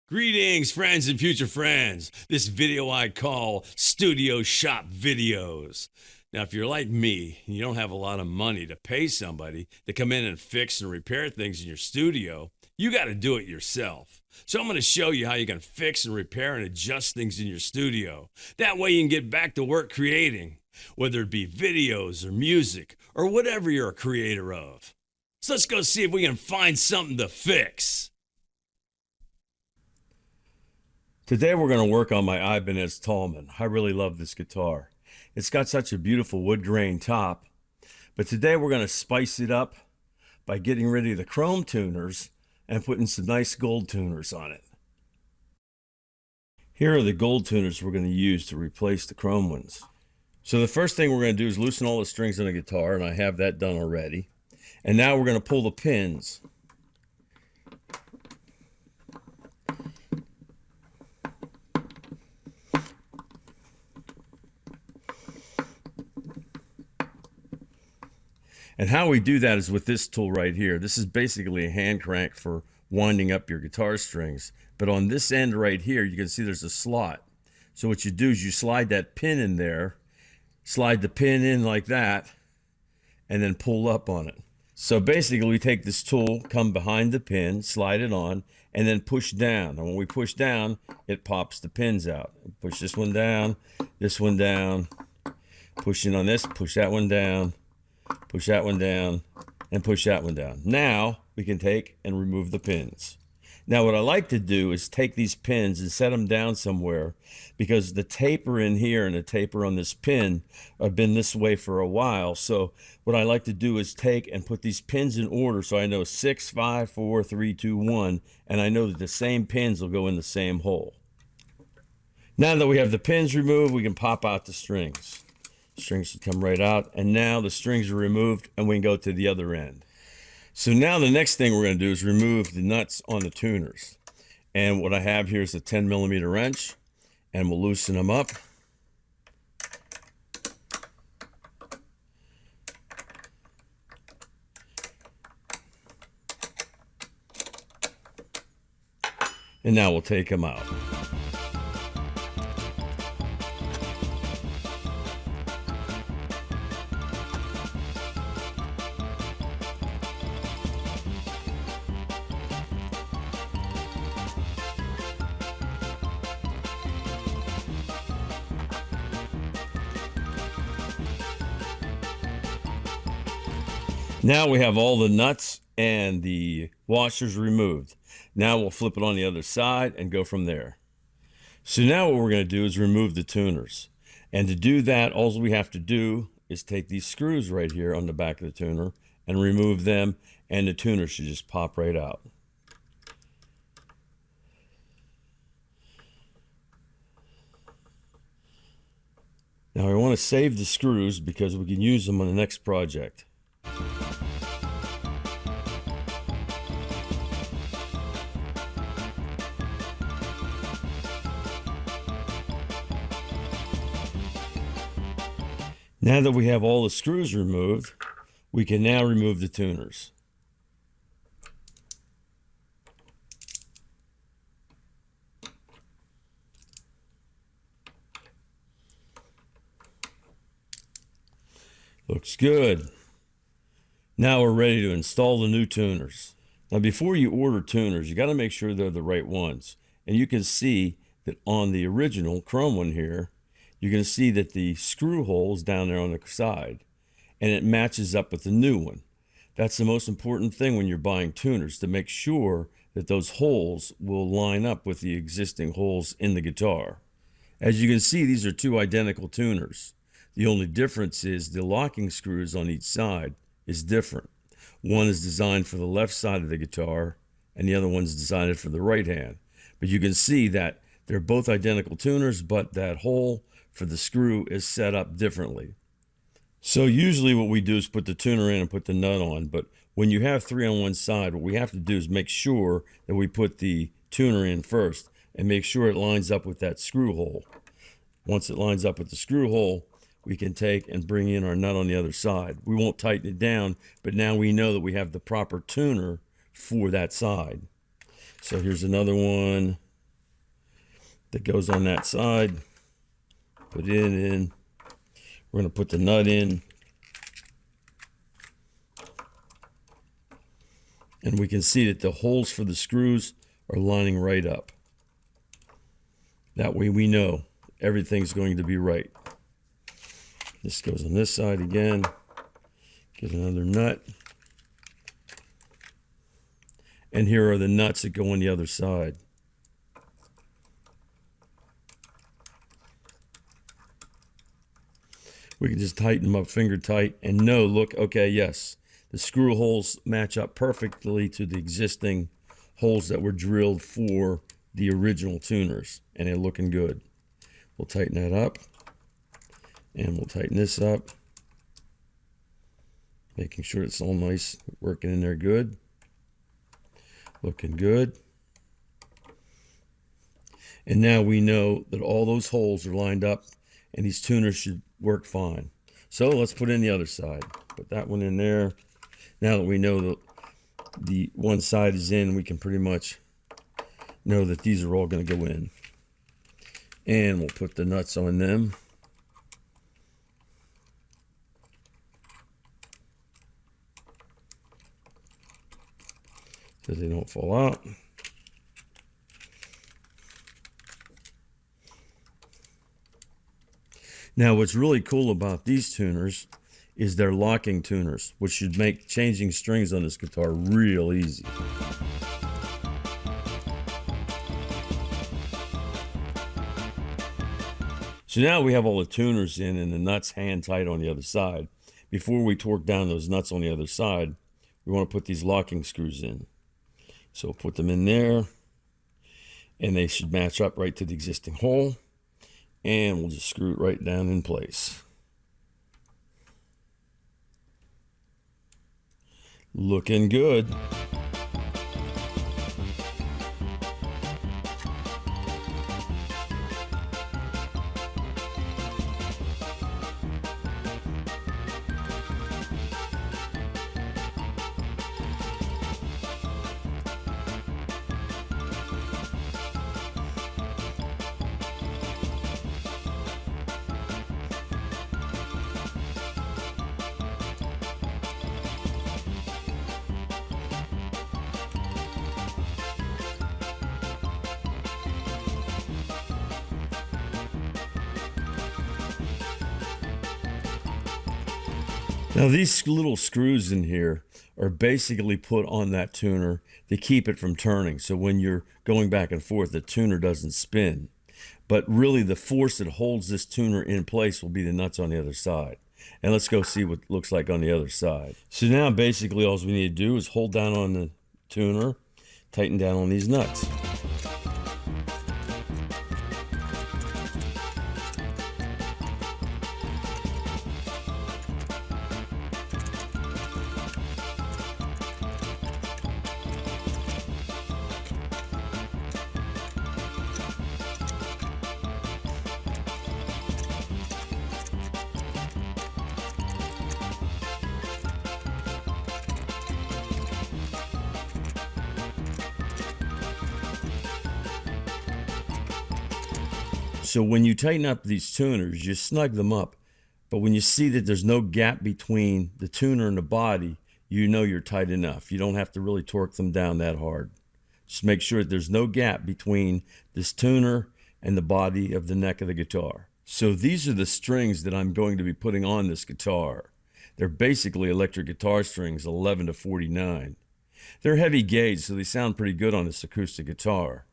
Greetings, friends and future friends. This video I call Studio Shop Videos. Now, if you're like me and you don't have a lot of money to pay somebody to come in and fix and repair things in your studio, you got to do it yourself. So I'm going to show you how you can fix and repair and adjust things in your studio. That way you can get back to work creating, whether it be videos or music or whatever you're a creator of. So let's go see if we can find something to fix. Today we're going to work on my Ibanez Talman. I really love this guitar. It's got such a beautiful wood grain top, but today we're going to spice it up by getting rid of the chrome tuners and putting some nice gold tuners on it. Here are the gold tuners we're going to use to replace the chrome ones. So the first thing we're going to do is loosen all the strings on the guitar, and I have that done already. And now we're going to pull the pins. And how we do that is with this tool right here. This is basically a hand crank for winding up your guitar strings. But on this end right here, you can see there's a slot. So what you do is you slide that pin in there, slide the pin in like that, and then pull up on it. So basically we take this tool, come behind the pin, slide it on, and then push down. And when we push down, it pops the pins out. Push this one down, push in on this, push that one down, push that one down, and push that one down. Now we can take and remove the pins. Now what I like to do is take these pins and set them down somewhere, because the taper in here and the taper on this pin have been this way for a while. So what I like to do is take and put these pins in order, so I know 6, 5, 4, 3, 2, 1, and I know that the same pins will go in the same hole. Now that we have the pins removed, we can pop out the strings. Strings should come right out, and now the strings are removed and we can go to the other end. So now the next thing we're going to do is remove the nuts on the tuners. And what I have here is a 10mm wrench, and we'll loosen them up. And now we'll take them out. Now we have all the nuts and the washers removed. Now we'll flip it on the other side and go from there. So now what we're going to do is remove the tuners. And to do that, all we have to do is take these screws right here on the back of the tuner and remove them, and the tuner should just pop right out. Now I want to save the screws because we can use them on the next project. Now that we have all the screws removed, we can now remove the tuners. Looks good. Now we're ready to install the new tuners. Now before you order tuners, you got to make sure they're the right ones. And you can see that on the original chrome one here, you can see that the screw hole is down there on the side, and it matches up with the new one. That's the most important thing when you're buying tuners, to make sure that those holes will line up with the existing holes in the guitar. As you can see, these are two identical tuners. The only difference is the locking screws on each side is different. One is designed for the left side of the guitar, and the other one's designed for the right hand. But you can see that they're both identical tuners, but that hole for the screw is set up differently. So usually what we do is put the tuner in and put the nut on, but when you have three on one side, what we have to do is make sure that we put the tuner in first and make sure it lines up with that screw hole. Once it lines up with the screw hole, we can take and bring in our nut on the other side. We won't tighten it down, but now we know that we have the proper tuner for that side. So here's another one. that goes on that side. Put it in. We're going to put the nut in. And we can see that the holes for the screws are lining right up. That way we know everything's going to be right. This goes on this side again. Get another nut. And here are the nuts that go on the other side. We can just tighten them up finger tight and know, look, okay, yes, the screw holes match up perfectly to the existing holes that were drilled for the original tuners, and they're looking good. We'll tighten that up, and we'll tighten this up, making sure it's all nice, working in there good, looking good. And now we know that all those holes are lined up, and these tuners should work fine. So let's put in the other side. Put that one in there. Now that we know that the one side is in, we can pretty much know that these are all going to go in. And we'll put the nuts on them. So they don't fall out. Now, what's really cool about these tuners is they're locking tuners, which should make changing strings on this guitar real easy. So now we have all the tuners in and the nuts hand tight on the other side. Before we torque down those nuts on the other side, we want to put these locking screws in. So put them in there, and they should match up right to the existing hole. And we'll just screw it right down in place. Looking good. Now these little screws in here are basically put on that tuner to keep it from turning. So when you're going back and forth, the tuner doesn't spin. But really the force that holds this tuner in place will be the nuts on the other side. And let's go see what it looks like on the other side. So now basically all we need to do is hold down on the tuner, tighten down on these nuts. So when you tighten up these tuners, you snug them up. But when you see that there's no gap between the tuner and the body, you know you're tight enough. You don't have to really torque them down that hard. Just make sure that there's no gap between this tuner and the body of the neck of the guitar. So these are the strings that I'm going to be putting on this guitar. They're basically electric guitar strings, 11 to 49. They're heavy gauge, so they sound pretty good on this acoustic guitar.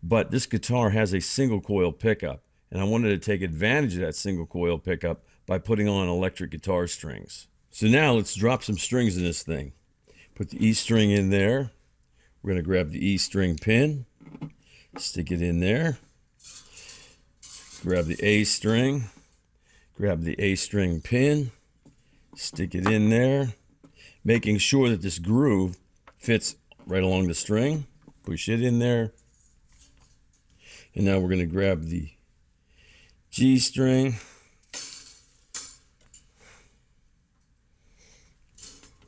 But this guitar has a single coil pickup, and I wanted to take advantage of that single coil pickup by putting on electric guitar strings. So now let's drop some strings in this thing. Put the E string in there. We're going to grab the E string pin, stick it in there. Grab the A string, grab the A string pin, stick it in there, making sure that this groove fits right along the string. Push it in there. And now we're going to grab the G string,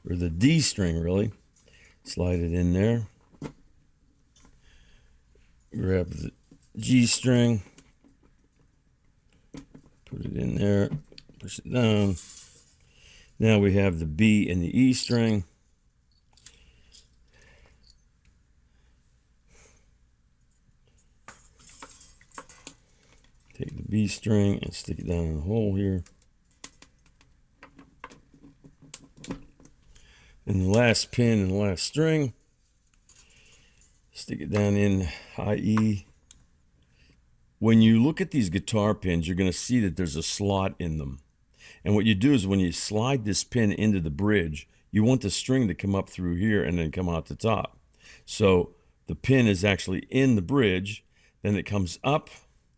or the D string really, slide it in there. Grab the G string. Put it in there, push it down. Now we have the B and the E string. Take the B string and stick it down in the hole here. And the last pin and the last string, stick it down in high E. When you look at these guitar pins, you're going to see that there's a slot in them. And what you do is when you slide this pin into the bridge, you want the string to come up through here and then come out the top. So the pin is actually in the bridge, then it comes up,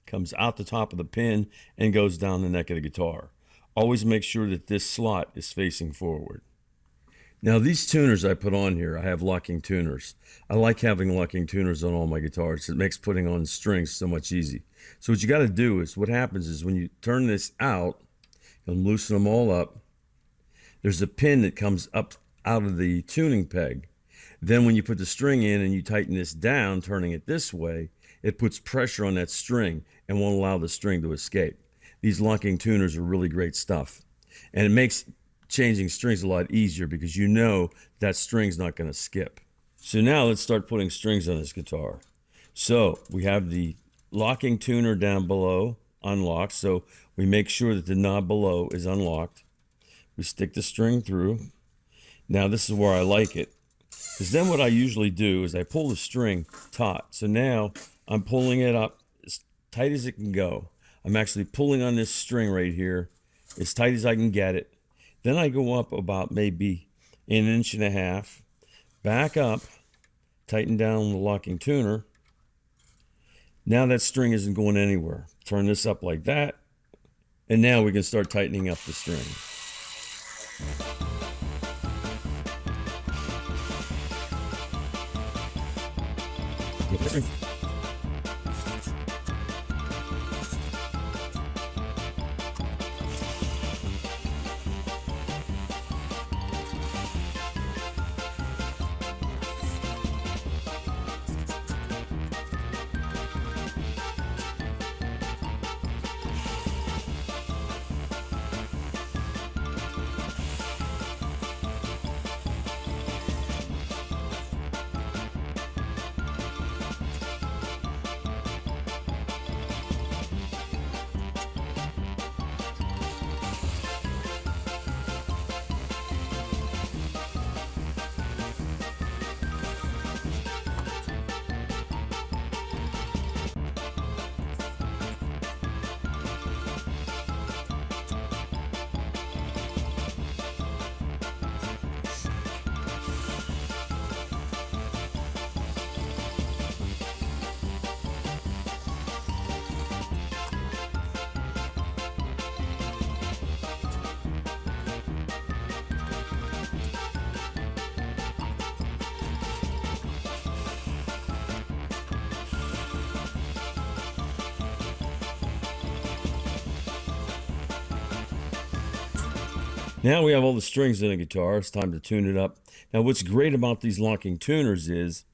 comes out the top of the pin, and goes down the neck of the guitar. Always make sure that this slot is facing forward. Now these tuners I put on here, I have locking tuners. I like having locking tuners on all my guitars. It makes putting on strings so much easy. So what you got to do is, what happens is when you turn this out and loosen them all up, there's a pin that comes up out of the tuning peg. Then when you put the string in and you tighten this down, turning it this way, it puts pressure on that string and won't allow the string to escape. These locking tuners are really great stuff. And it makes changing strings a lot easier because you know that string's not going to skip. So now let's start putting strings on this guitar. So we have the locking tuner down below unlocked, so we make sure that the knob below is unlocked. We stick the string through. Now this is where I like it, because then what I usually do is I pull the string taut. So now I'm pulling it up as tight as it can go. I'm actually pulling on this string right here as tight as I can get it. Then I go up about maybe an inch and a half, back up, tighten down the locking tuner. Now that string isn't going anywhere. Turn this up like that, and now we can start tightening up the string. Now we have all the strings in the guitar. It's time to tune it up. Now what's great about these locking tuners is,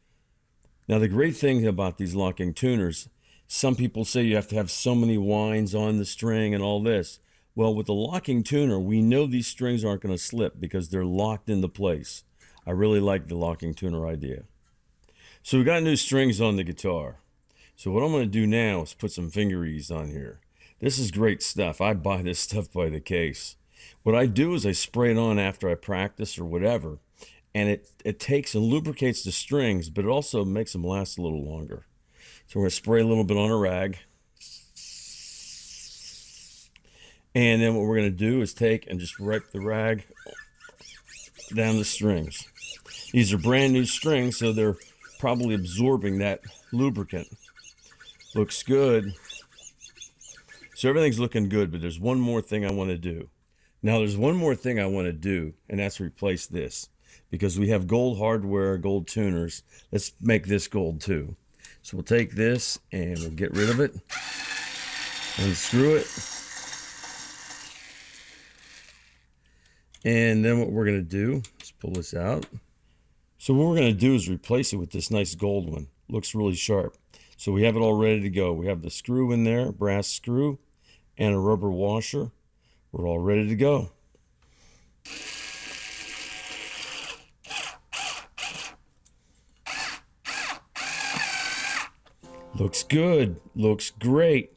now the great thing about these locking tuners, some people say you have to have so many winds on the string and all this. Well, with the locking tuner, we know these strings aren't going to slip because they're locked into place. I really like the locking tuner idea. So we got new strings on the guitar. So what I'm going to do now is put some finger ease on here. This is great stuff. I buy this stuff by the case. What I do is I spray it on after I practice or whatever, and it takes and lubricates the strings, but it also makes them last a little longer. So we're going to spray a little bit on a rag. And then what we're going to do is take and just wipe the rag down the strings. These are brand new strings, so they're probably absorbing that lubricant. Looks good. So everything's looking good, but there's one more thing I want to do. Now there's one more thing I want to do, and that's replace this. Because we have gold hardware, gold tuners. Let's make this gold too. So we'll take this and we'll get rid of it. Unscrew it. And then what we're going to do is pull this out. So what we're going to do is replace it with this nice gold one. Looks really sharp. So we have it all ready to go. We have the screw in there, brass screw, and a rubber washer. We're all ready to go. Looks good. Looks great.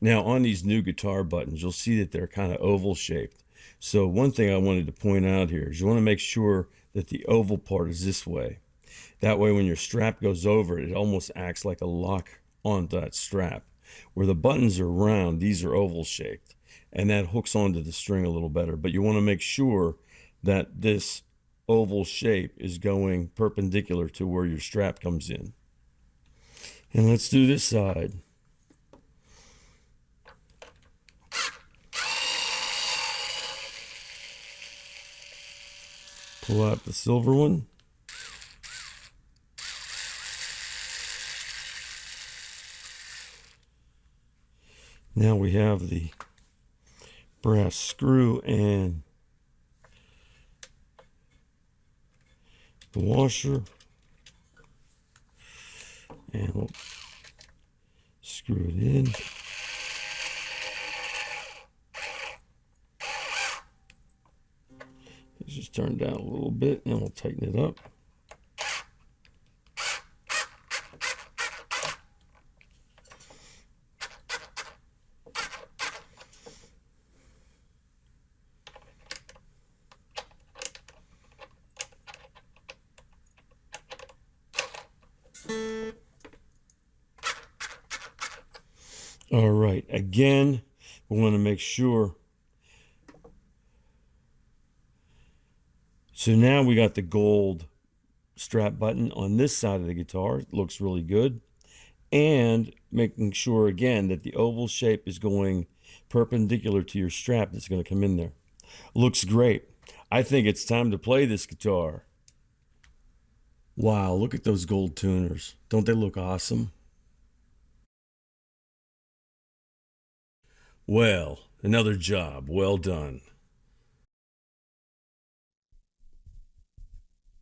Now on these new guitar buttons, you'll see that they're kind of oval shaped. So one thing I wanted to point out here is you want to make sure that the oval part is this way. That way when your strap goes over it, it almost acts like a lock on that strap. Where the buttons are round, these are oval shaped. And that hooks onto the string a little better. But you want to make sure that this oval shape is going perpendicular to where your strap comes in. And let's do this side. Pull out the silver one. Now we have the brass screw and the washer. And we'll screw it in. Let's just turn it down a little bit and we'll tighten it up. All right, again, we want to make sure. So now we got the gold strap button on this side of the guitar. It looks really good. And making sure, again, that the oval shape is going perpendicular to your strap that's going to come in there. Looks great. I think it's time to play this guitar. Wow, look at those gold tuners. Don't they look awesome? Well, another job well done.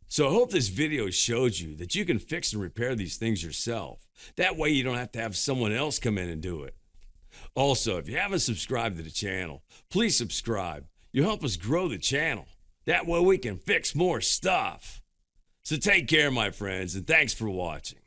So I hope this video showed you that you can fix and repair these things yourself. That way you don't have to have someone else come in and do it. Also, if you haven't subscribed to the channel, please subscribe. You'll help us grow the channel. That way we can fix more stuff. So take care, my friends, and thanks for watching.